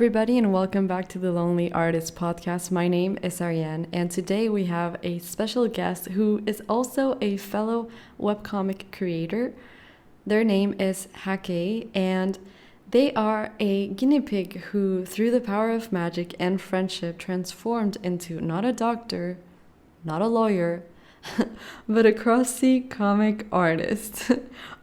everybody, and welcome back to the Lonely Artist Podcast. My name is Ariane, and today we have a special guest who is also a fellow webcomic creator. Their name is Hakei, and they are a guinea pig who, through the power of magic and friendship, transformed into not a doctor, not a lawyer, but a crusty comic artist.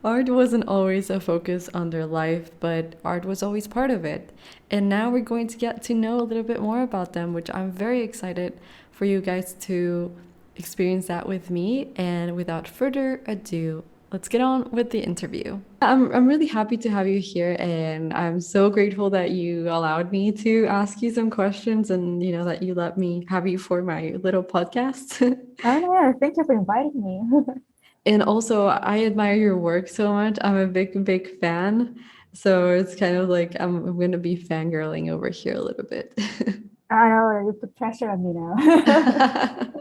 Art wasn't always a focus on their life, but art was always part of it. And now we're going to get to know a little bit more about them, which I'm very excited for you guys to experience that with me. And without further ado, let's get on with the interview. I'm really happy to have you here, and I'm so grateful that you allowed me to ask you some questions and that you let me have you for my little podcast. Oh, yeah. Thank you for inviting me. And also, I admire your work so much. I'm a big fan. So it's kind of like I'm going to be fangirling over here a little bit. I know you put pressure on me now.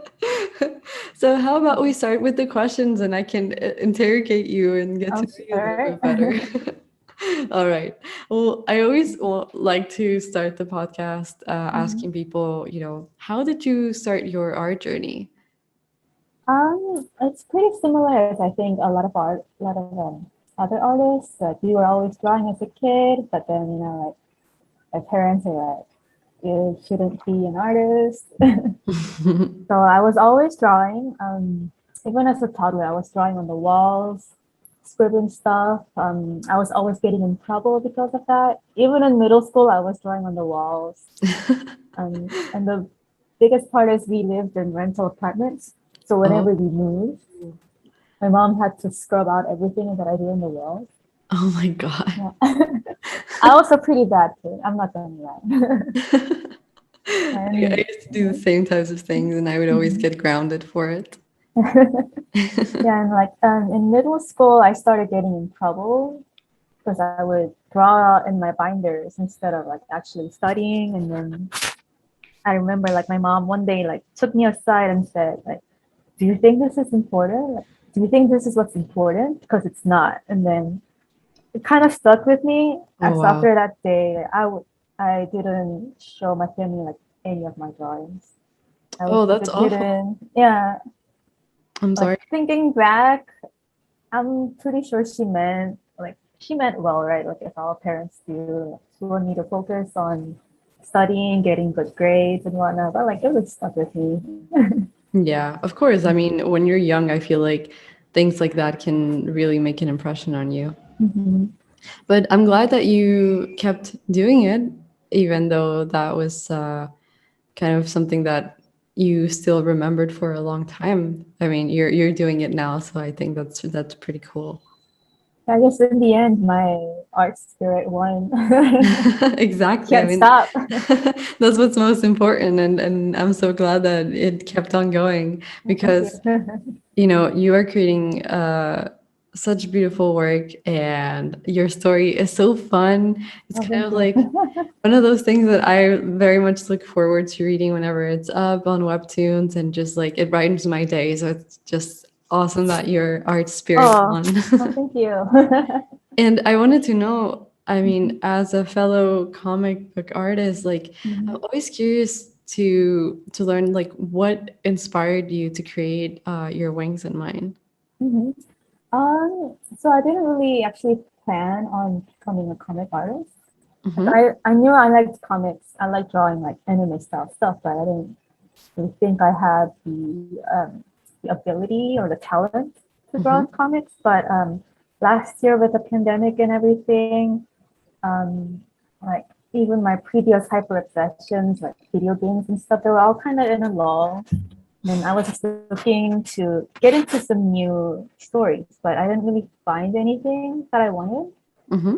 So how about we start with the questions and I can interrogate you and get to I'm know you a little sure. bit better. All right. Well, I always like to start the podcast asking people, how did you start your art journey? It's pretty similar as I think a lot of other artists. Like we were always drawing as a kid, but then like my parents are like, you shouldn't be an artist. So I was always drawing. Even as a toddler, I was drawing on the walls, scribbling stuff. I was always getting in trouble because of that. Even in middle school, I was drawing on the walls. And the biggest part is we lived in rental apartments. So whenever Oh, we moved, my mom had to scrub out everything that I do in the walls. oh my God. Yeah. I was a pretty bad kid. I'm not gonna lie. I And used to do the same types of things and I would always mhm. get grounded for it. Yeah, and like in middle school, I started getting in trouble because I would draw in my binders instead of like actually studying. And then I remember like my mom one day like took me aside and said like, "Do you think this is important? Like, do you think this is what's important? Because it's not." And then it kind of stuck with me. Oh, As wow. after that day, I didn't show my family like any of my drawings. I would Oh, keep that's it awful. hidden. Yeah, I'm like sorry. thinking back, I'm pretty sure she meant well, right? Like if all parents do, like, she wanted me to focus on studying, getting good grades and whatnot. But like it was stuck with me. Yeah, of course. I mean, when you're young, I feel like things like that can really make an impression on you. Mhm. But I'm glad that you kept doing it, even though that was kind of something that you still remembered for a long time. I mean, you're doing it now, so I think that's pretty cool. I guess in the end, my art spirit won. Exactly. I Can't mean, stop. that's what's most important, and I'm so glad that it kept on going Thank you. because you are creating such beautiful work and your story is so fun. It's Oh, kind thank of you. like one of those things that I very much look forward to reading whenever it's up on webtoons and just like it brightens my day. So it's just awesome that your art spirit Oh, won. oh, thank you. And I wanted to know, I mean, as a fellow comic book artist, like I'm Mhm. always curious to learn like what inspired you to create your Wings and Mine. Mhm. So I didn't really actually plan on becoming a comic artist. Like Mm-hmm. I knew I liked comics. I like drawing like anime style stuff, but I didn't really think I had the ability or the talent to draw Mm-hmm. in comics. But last year with the pandemic and everything, um, like even my previous hyper obsessions, like video games and stuff, they were all kind of in a lull. And I was just looking to get into some new stories, but I didn't really find anything that I wanted.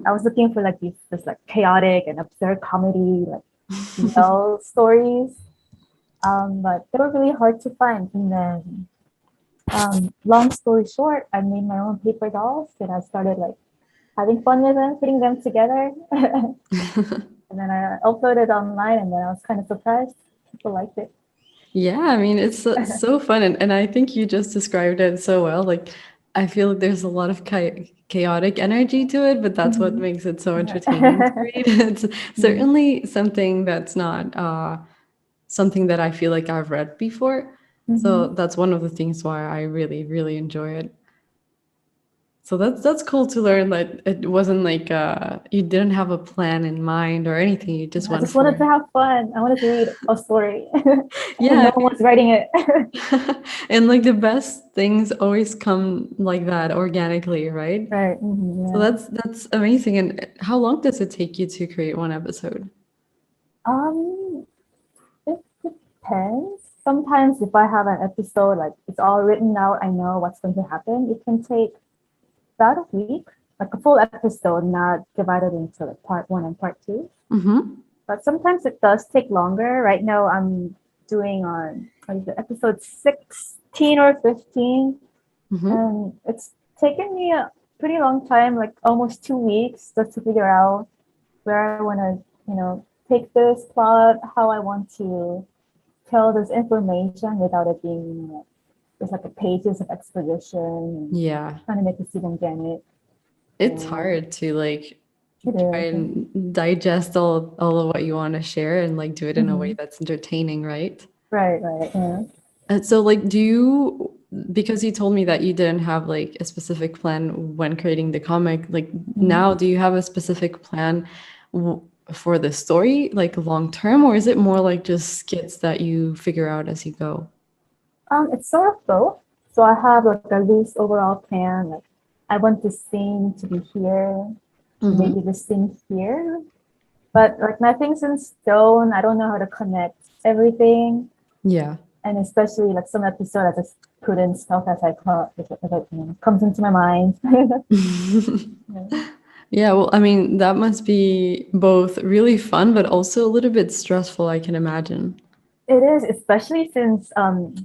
I was looking for like this like chaotic and absurd comedy, like BL stories. But they were really hard to find. And then, long story short, I made my own paper dolls and I started like having fun with them, putting them together. And Mm-hmm. then I uploaded online, and then I was kind of surprised people liked it. Yeah, I mean, it's so fun. And I think you just described it so well. Like, I feel like there's a lot of chaotic energy to it, but that's what Mhm. makes it so entertaining to read. It's Mhm. certainly something that's not something that I feel like I've read before. So Mhm. that's one of the things why I really, really enjoy it. So that's cool to learn that it wasn't like you didn't have a plan in mind or anything. You just I went just for wanted to it. have fun. I wanted to read a story, and Yeah, no one was writing it. and like the best things always come like that organically, right? Right. So Yeah. that's amazing. And how long does it take you to create one episode? Um, it depends. Sometimes if I have an episode like it's all written out, I know what's going to happen. It can take about a week, like a full episode, not divided into like part one and part two. Mm-hmm. But sometimes it does take longer. Right now, I'm doing on what is it, episode 16 or 15, Mm-hmm. and it's taken me a pretty long time, like almost 2 weeks, just to figure out where I want to, take this plot, how I want to tell this information without it being, there's like a pages of exposition and Yeah. trying to make the student get it. It's So hard to like it try is. and digest all of what you want to share and like do it in a way Mhm. that's entertaining, right? Right, right. Yeah. And so like do you because you told me that you didn't have like a specific plan when creating the comic, like Mhm. now do you have a specific plan w for the story, like long term, or is it more like just skits that you figure out as you go? It's sort of both. So I have like a loose overall plan. Like I want this scene to be here, maybe Mm-hmm. this scene here, but like nothing's in stone. I don't know how to connect everything, Yeah. and especially like some episode I just put in stuff as it comes into my mind. Yeah. Yeah, well, I mean, that must be both really fun, but also a little bit stressful, I can imagine. It is, especially since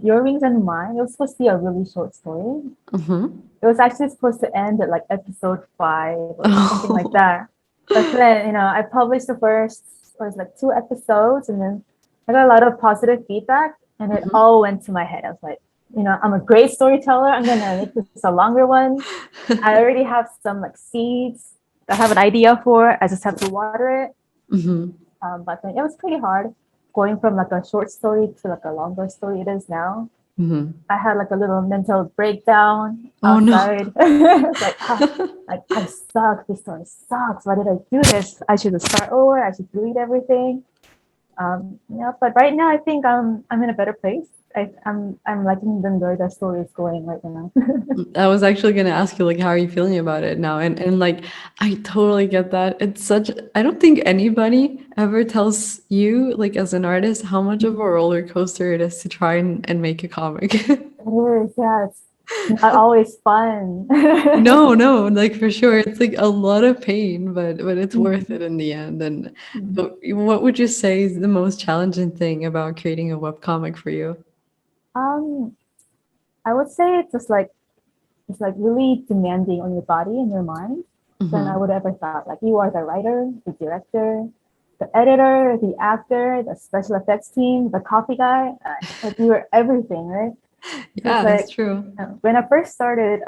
Your Wings and Mine, it was supposed to be a really short story. Mm-hmm. It was actually supposed to end at like episode 5 or something like Oh. that. But then, I published the first, or it's like 2 episodes, and then I got a lot of positive feedback, and it Mhm. all went to my head. I was like, I'm a great storyteller. I'm gonna make this a longer one. I already have some like seeds that I have an idea for. I just have to water it. Mm-hmm. But then it was pretty hard going from like a short story to like a longer story it is now. Mm-hmm. I had like a little mental breakdown Oh no. outside. It's like, like I suck. This story sucks. Why did I do this? I should start over. I should delete everything. Yeah, but right now I think I'm in a better place. I'm liking the way the story is going right now. I was actually gonna ask you like how are you feeling about it now? And like I totally get that. It's such I don't think anybody ever tells you like as an artist how much of a roller coaster it is to try and make a comic. It is, yeah. It's not always fun. No, no, like for sure. It's like a lot of pain, but it's worth Mhm. it in the end. And Mhm. but what would you say is the most challenging thing about creating a webcomic for you? Um, I would say it's like really demanding on your body and your mind than I Hmm. would ever thought. Like you are the writer, the director, the editor, the actor, the special effects team, the coffee guy. Like you are everything, right? So it's Yeah, it's like true. when I first started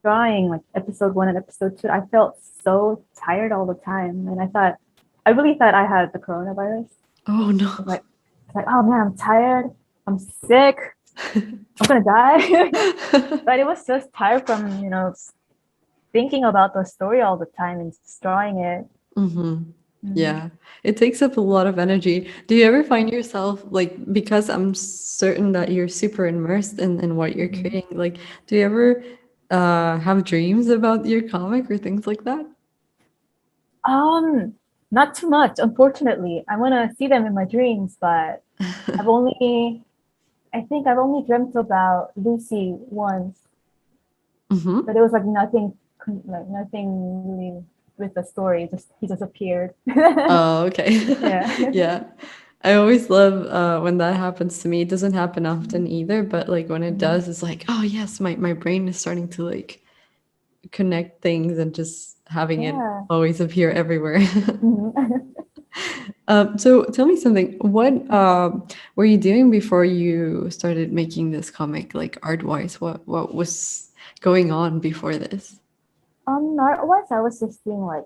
drawing like episode 1 and episode 2, I felt so tired all the time, and I really thought I had the coronavirus. Oh no. It's like, oh man, I'm tired, I'm sick, I'm gonna die. But it was just tired from thinking about the story all the time and just drawing it. Hmm. Mm. Yeah, it takes up a lot of energy. Do you ever find yourself like because I'm certain that you're super immersed in what you're Mhm. creating, like do you ever have dreams about your comic or things like that? Um, Not too much, unfortunately. I want to see them in my dreams, but I've only, I think I've only dreamt about Lucy once, Hmm. but it was like nothing really with the story. Just he just appeared. Oh, okay. Yeah. Yeah. I always love when that happens to me. It doesn't happen often either, but like when it Mhm. does, it's like, oh yes, my brain is starting to like connect things and just having it Yeah. always appear everywhere. Mhm. So tell me something. What were you doing before you started making this comic, like art-wise? What was? going on before this? Art-wise, I was just doing like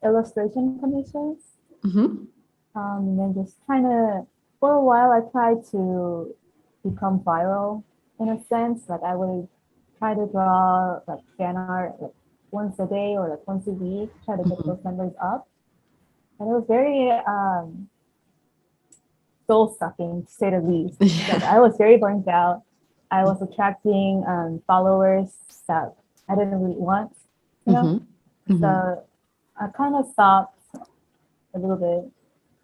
illustration commissions. Mm-hmm. And then just trying to, for a while, I tried to become viral in a sense. Like I would try to draw like fan art like once a day or like once a week, try to get those numbers up. And it was very soul sucking to say the least. Like Yeah. I was very burnt out. I was attracting followers that I didn't really want, you know. Mm-hmm. Mm-hmm. So I kind of stopped a little bit.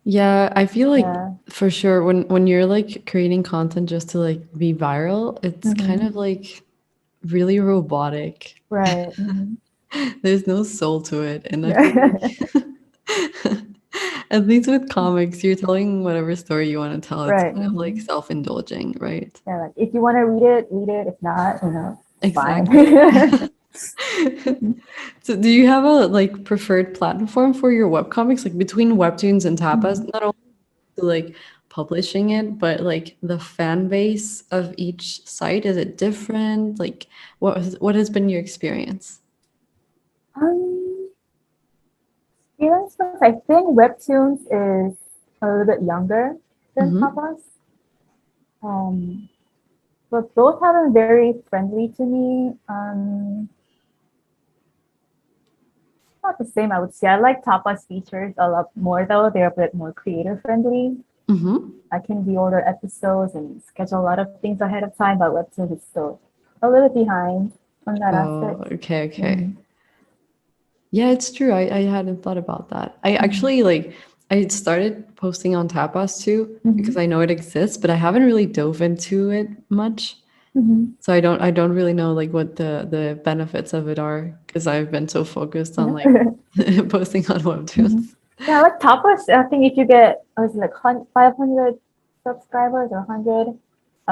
Yeah, I feel like Yeah. for sure when you're like creating content just to like be viral, it's kind Mm-hmm. of like really robotic. Right. Mm-hmm. There's no soul to it. And I feel Yeah. like at least with comics, you're telling whatever story you want to tell. It's Right. kind of like Mm-hmm. self-indulging, right? Yeah. Like if you want to read it, read it. If not, it's fine. Exactly. So do you have a like preferred platform for your webcomics, like between webtoons and tapas? Mhm. Not only to like publishing it, but like the fan base of each site, is it different? Like what has been your experience? Um, Experience wise, I think Webtoons is a little bit younger than Mm-hmm. Tapas. Um, but both have been very friendly to me. Not the same, I would say. I like Tapas features a lot more though. They're a bit more creator friendly. Mm-hmm. I can reorder episodes and schedule a lot of things ahead of time, but Webtoons is still a little behind on that Oh, aspect. okay, okay. Mhm. Yeah, it's true. I hadn't thought about that. I Mhm. actually like I started posting on Tapas too because Mhm. I know it exists, but I haven't really dove into it much. Mhm. So I don't really know like what the benefits of it are because I've been so focused on like Yeah. posting on Mhm. webtoons. Yeah, like Tapas, I think if you get, was it like 500 subscribers or 100,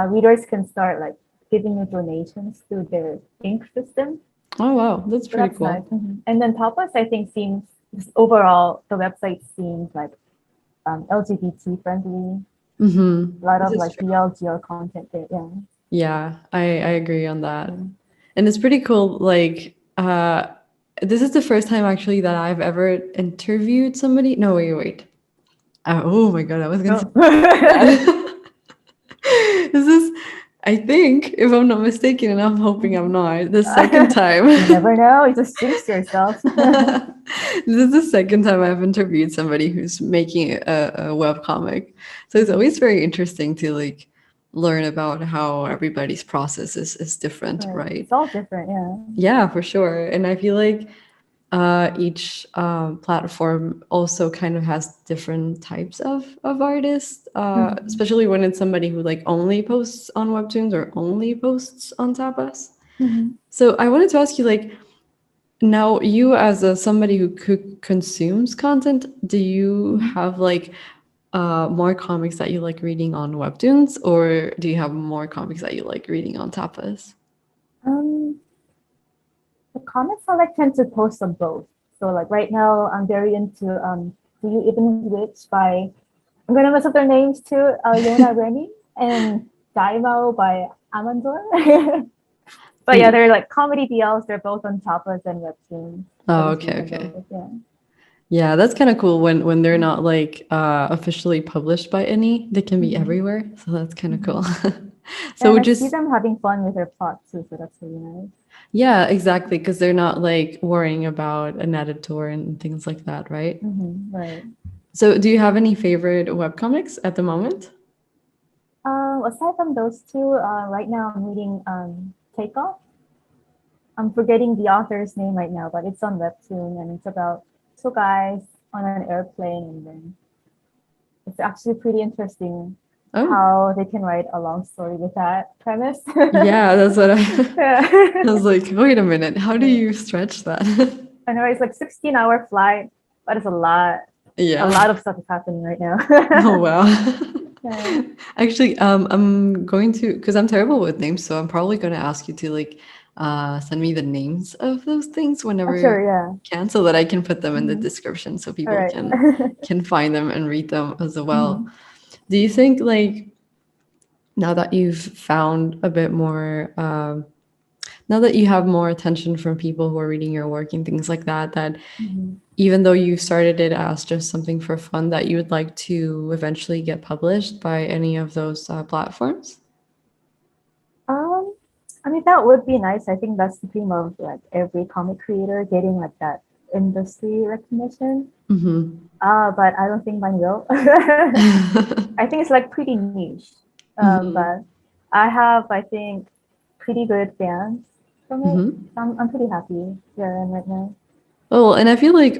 readers can start like giving you donations through their ink system. Oh wow, that's So pretty that's nice. cool. And then Tapas, I think, seems just overall, the website seems like LGBT friendly. Mm-hmm. A lot This of is like true. BLGL content there. Yeah. Yeah, I agree on that. Yeah. And it's pretty cool. Like, this is the first time actually that I've ever interviewed somebody. No, wait. Oh my God, I was gonna say Oh. that. This is, I think, if I'm not mistaken, and I'm hoping I'm not, the second time. You never know. You just jinx yourself. This is the second time I've interviewed somebody who's making a web comic. So it's always very interesting to like learn about how everybody's process is different, Right. right? It's all different. Yeah. Yeah, for sure. And I feel like each platform also kind of has different types of artists, Mhm. especially when it's somebody who like only posts on Webtoons or only posts on Tapas. Mhm. So I wanted to ask you, like, now you as somebody who consumes content, do you Mhm. have like more comics that you like reading on Webtoons, or do you have more comics that you like reading on Tapas? Um, the comics I like tend to post on both. So like right now I'm very into Do You Even Witch by, I'm gonna mess up their names too, Yona, Remi, and DaiMaou by Amanduur. But yeah, they're like comedy BLs. They're both on Tapas and Webtoons. I Oh, just read okay, them okay. both. Yeah. Yeah, that's kind of cool when they're not like officially published by any. They can be Mhm. everywhere, so that's kind of cool. Mhm. Yeah, So and I see just them having fun with their plot too, so that's really nice. yeah, exactly, because they're not like worrying about an editor and things like that, right? Right. So do you have any favorite webcomics at the moment? Aside from those two, right now I'm reading Takeoff. I'm forgetting the author's name right now, but it's on Webtoon and it's about two guys on an airplane, and then it's actually pretty interesting Oh, how they can write a long story with that premise. yeah, that's what I Yeah. I was like, wait a minute, how do Yeah. you stretch that? I know it's like 16-hour flight, but it's a lot. A Yeah. lot of stuff is happening right now. Oh wow. Yeah. Actually, I'm going to, because I'm terrible with names, so I'm probably going to ask you to like send me the names of those things whenever you Sure, yeah. can, so that I can put them in the Mhm. description so All people right. can find them and read them as well. Mhm. Do you think like now that you've found a bit more, now that you have more attention from people who are reading your work and things like that, that Mhm. even though you started it as just something for fun, that you would like to eventually get published by any of those platforms? Um, I mean, that would be nice. I think that's the dream of like every comic creator getting like that industry recognition. Mm-hmm. But I don't think mine will. I think it's like pretty niche. Mm-hmm. But I have, I think, pretty good fans from it. Mm-hmm. I'm pretty happy where I am right now. Oh, and I feel like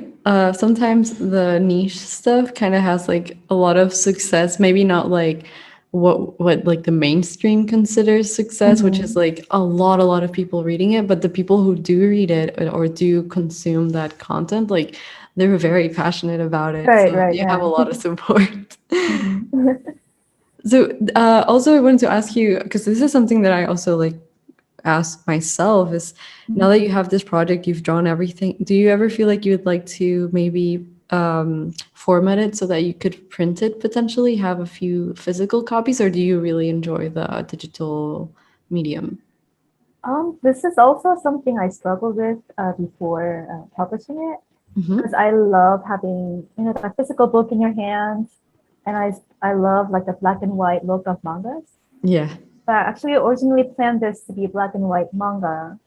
sometimes the niche stuff kind of has like a lot of success. Maybe not like what like the mainstream considers success, which is Mm-hmm. like a lot of people reading it. But the people who do read it or do consume that content, like they're very passionate about it. Right, So right, you have a yeah. lot of support. Mm-hmm. So also I wanted to ask you because this is something that I also like ask myself is now that you have this project, you've drawn everything, do you ever feel like you would like to maybe format it so that you could print it, potentially have a few physical copies, or do you really enjoy the digital medium? This is also something I struggled with before publishing it because Mm-hmm. I love having, you know, a physical book in your hands, and I love like the black and white look of mangas. Yeah. But I actually originally planned this to be black and white manga,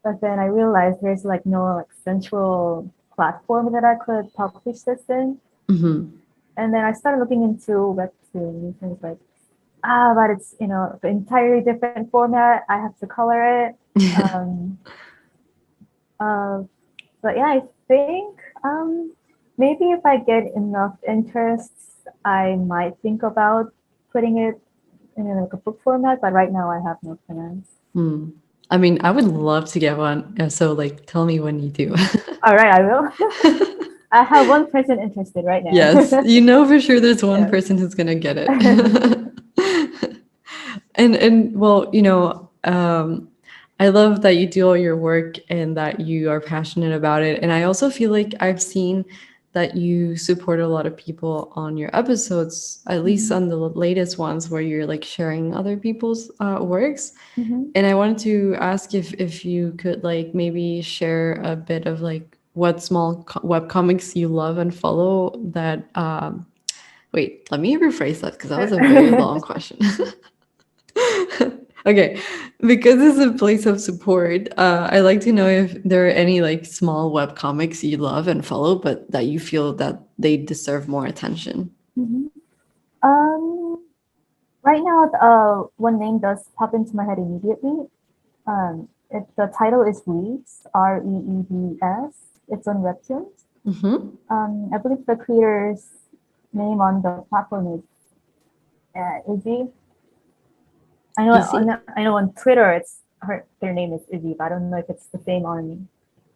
but then I realized there's like no like central platform that I could publish this in. Mm-hmm. And then I started looking into webtoons and it's like, but it's, you know, the entirely different format. I have to color it. Um, uh, but yeah, I think maybe if I get enough interests, I might think about putting it in like a book format. But right now, I have no plans. Hmm. I mean, I would love to get one. So, like, tell me when you do. All right, I will. I have one person interested right now. Yes, you know for sure there's one Yeah. person who's gonna get it. And well, I love that you do all your work and that you are passionate about it. And I also feel like I've seen that you support a lot of people on your episodes, at least Mhm. on the latest ones where you're like sharing other people's works. Mhm. And I wanted to ask if you could like maybe share a bit of like what small web comics you love and follow that wait, let me rephrase that because that was a very long question. Okay, because it's a place of support, I'd like to know if there are any like small web comics you love and follow, but that you feel that they deserve more attention. Mhm. Um, right now, one name does pop into my head immediately. The title is Reeds, Reebs. It's on Webtoons. Mm-hmm. I believe the creator's name on the platform is Izzy. Easy? I know on Twitter their name is Izzy, but I don't know if it's the same on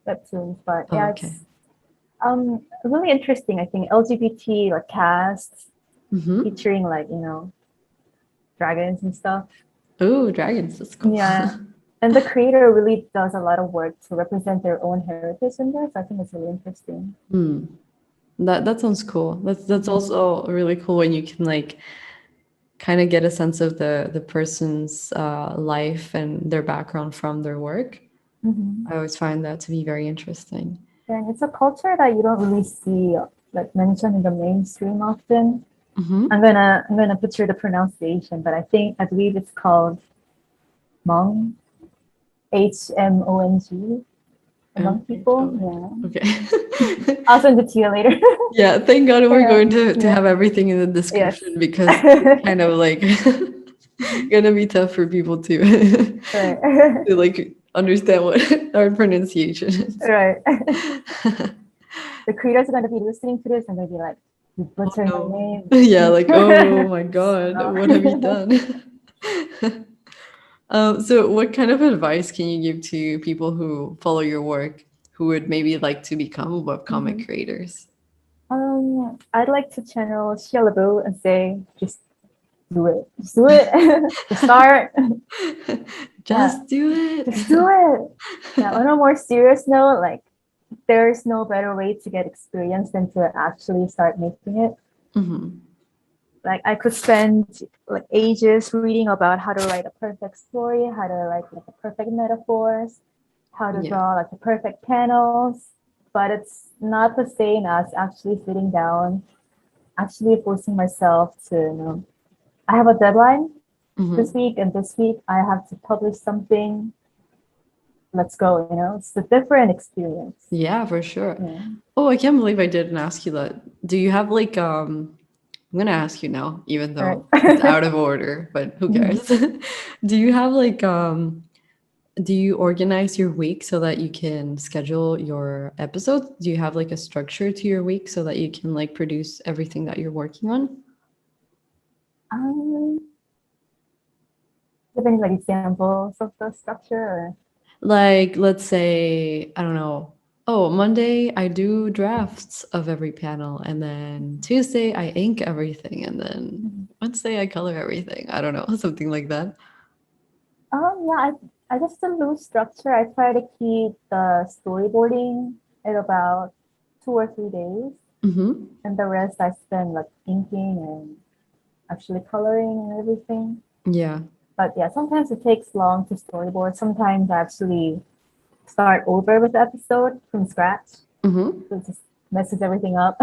Webtoons. But Oh, yeah, okay. it's really interesting. I think LGBT like casts Mm-hmm. featuring like, you know, dragons and stuff. Oh, dragons, that's cool. Yeah. And the creator really does a lot of work to represent their own heritage in this. I think it's really interesting. Hmm. That sounds cool. That's Mhm. also really cool when you can like kind of get a sense of the person's life and their background from their work. Mhm. I always find that to be very interesting. And it's a culture that you don't really see like mentioned in the mainstream often. Mm-hmm. I'm gonna butcher the pronunciation, but I believe it's called Hmong, Hmong, among people. Oh, Yeah. okay. I'll send it to you later. Yeah, thank God we're Yeah. going to Yeah. have everything in the Yes. description because it's kind of like gonna be tough for people to Right. to like understand what our pronunciation is. Right. The creators are going to be listening to this and they'll be like, you Oh butchered my no. name. Yeah, like oh my God, what have you No. done? So what kind of advice can you give to people who follow your work who would maybe like to become webcomic Mhm. creators? I'd like to channel Shellaboo and say, just do it. Just do it. Just start. Yeah, Just do just do it. it. Yeah, on a more serious note, like there's no better way to get experience than to actually start making it. Mhm. Like I could spend like ages reading about how to write a perfect story, how to write like the perfect metaphors, how to Yeah. draw like the perfect panels. But it's not the same as actually sitting down, actually forcing myself to, I have a deadline this Hmm. week, and this week I have to publish something. Let's go, it's a different experience. Yeah, for sure. Yeah. Oh, I can't believe I didn't ask you that. Do you have like I'm gonna ask you now, even All though it's right. out of order, but who Mhm. cares? Do you have like do you organize your week so that you can schedule your episodes? Do you have like a structure to your week so that you can like produce everything that you're working on? Do you have any like examples of the structure? Or? Like, let's say, I don't know. Oh, Monday I do drafts of every panel, and then Tuesday I ink everything, and then Mhm. Wednesday I color everything. I don't know, something like that. Yeah, I just to lose structure. I try to keep the storyboarding at about 2 or 3 days, Mm-hmm. and the rest I spend like inking and actually coloring and everything. Yeah. But yeah, sometimes it takes long to storyboard. Sometimes I actually start over with the episode from scratch. Mm-hmm. So it just messes everything up.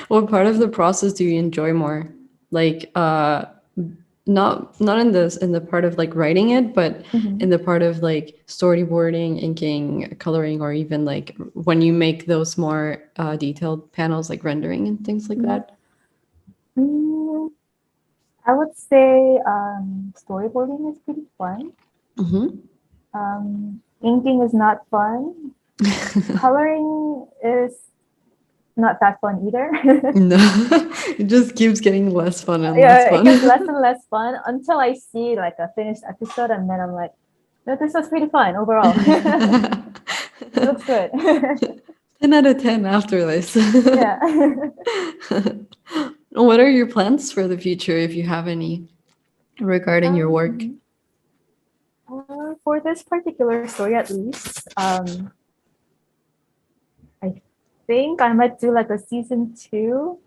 What part of the process do you enjoy more? Like, not in this in the part of like writing it, but in Mhm. the part of like storyboarding, inking, coloring, or even like when you make those more detailed panels, like rendering and things like Mhm. that. Mm, I would say storyboarding is pretty fun. Mm-hmm. Inking is not fun. Coloring is not that fun either. No, it just keeps getting less fun and less Yeah, it gets less fun. and less fun until I see like a finished episode, and then I'm like, no, this was pretty fun overall. It looks good. 10 out of 10 after this. Yeah. What are your plans for the future, if you have any, regarding your work? Mhm. For this particular story, at least, I think I might do like a season two,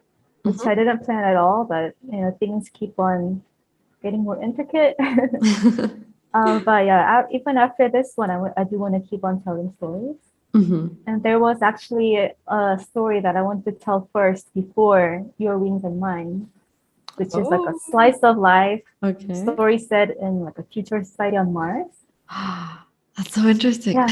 which I didn't plan at all, but things keep on getting more intricate. But yeah, even after this one, I do want to keep on telling stories. Hmm. And there was actually a story that I wanted to tell first before Your Wings and Mine, which is like a Oh, slice of life okay. story set in like a future society on Mars. That's so interesting. Yeah,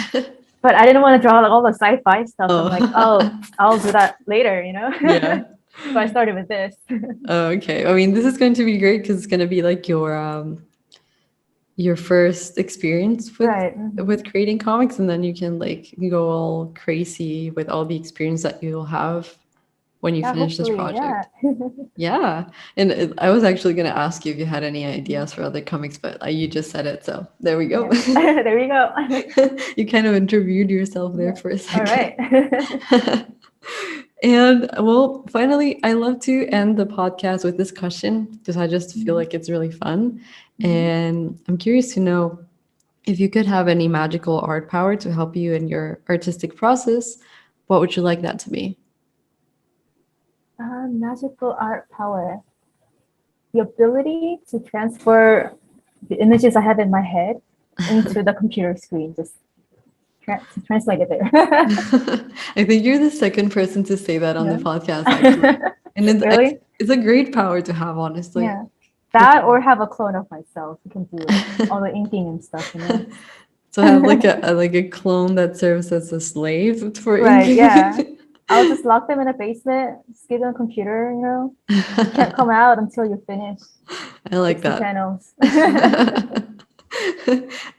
but I didn't want to draw like all the sci-fi stuff. I'm like, oh, Oh, I'll do that later, yeah. So I started with this. Oh, okay. I mean, this is going to be great because it's going to be like your first experience Right. with creating comics, and then you can like go all crazy with all the experience that you'll have when you Yeah, finish this hopefully, yeah. project. Yeah. And I was actually going to ask you if you had any ideas for other comics, but you just said it, so there we go. Yeah. There you go. You kind of interviewed yourself there Yeah. for a All second. right. And well, finally, I love to end the podcast with this question because I just feel Mhm. like it's really fun. Mhm. And I'm curious to know if you could have any magical art power to help you in your artistic process, what would you like that to be? Magical art power. The ability to transfer the images I have in my head into the computer screen, just to translate it there. I think you're the second person to say that on the Yeah. podcast, actually. And Really? it's a great power to have, honestly. Yeah. That or have a clone of myself who can do like all the inking and stuff. So have like a clone that serves as a slave for Right, yeah. inking. I'll just lock them in a basement, just give them a computer. You can't come out until you finish I like 60 that. panels.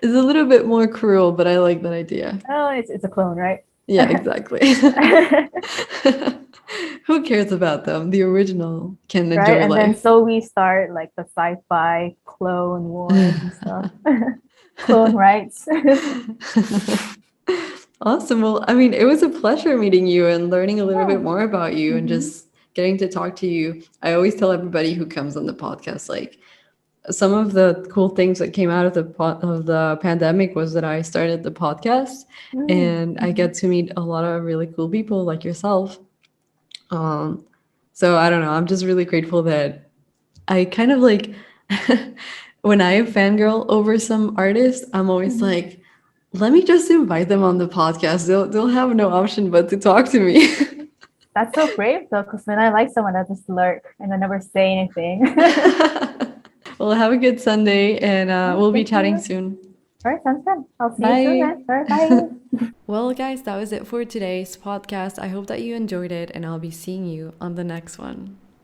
It's a little bit more cruel, but I like that idea. Oh, it's a clone, right? Yeah, exactly. Who cares about them? The original can Right, enjoy and then life. so we start like the sci-fi clone wars and stuff. Clone rights. Awesome. Well, I mean, it was a pleasure meeting you and learning a little Yeah. bit more about you and Hmm. just getting to talk to you. I always tell everybody who comes on the podcast, like, some of the cool things that came out of the pandemic was that I started the podcast and I Mm-hmm. get to meet a lot of really cool people like yourself. Um, So I don't know. I'm just really grateful that I kind of like when I fangirl over some artist, I'm always like, let me just invite them on the podcast. They'll have no option but to talk to me. That's so brave though, because when I like someone, I just lurk and I never say anything. Well, have a good Sunday, and we'll be Thank chatting you. soon. All right, sounds good. I'll see Bye. you soon then. Bye. Well, guys, that was it for today's podcast. I hope that you enjoyed it, and I'll be seeing you on the next one.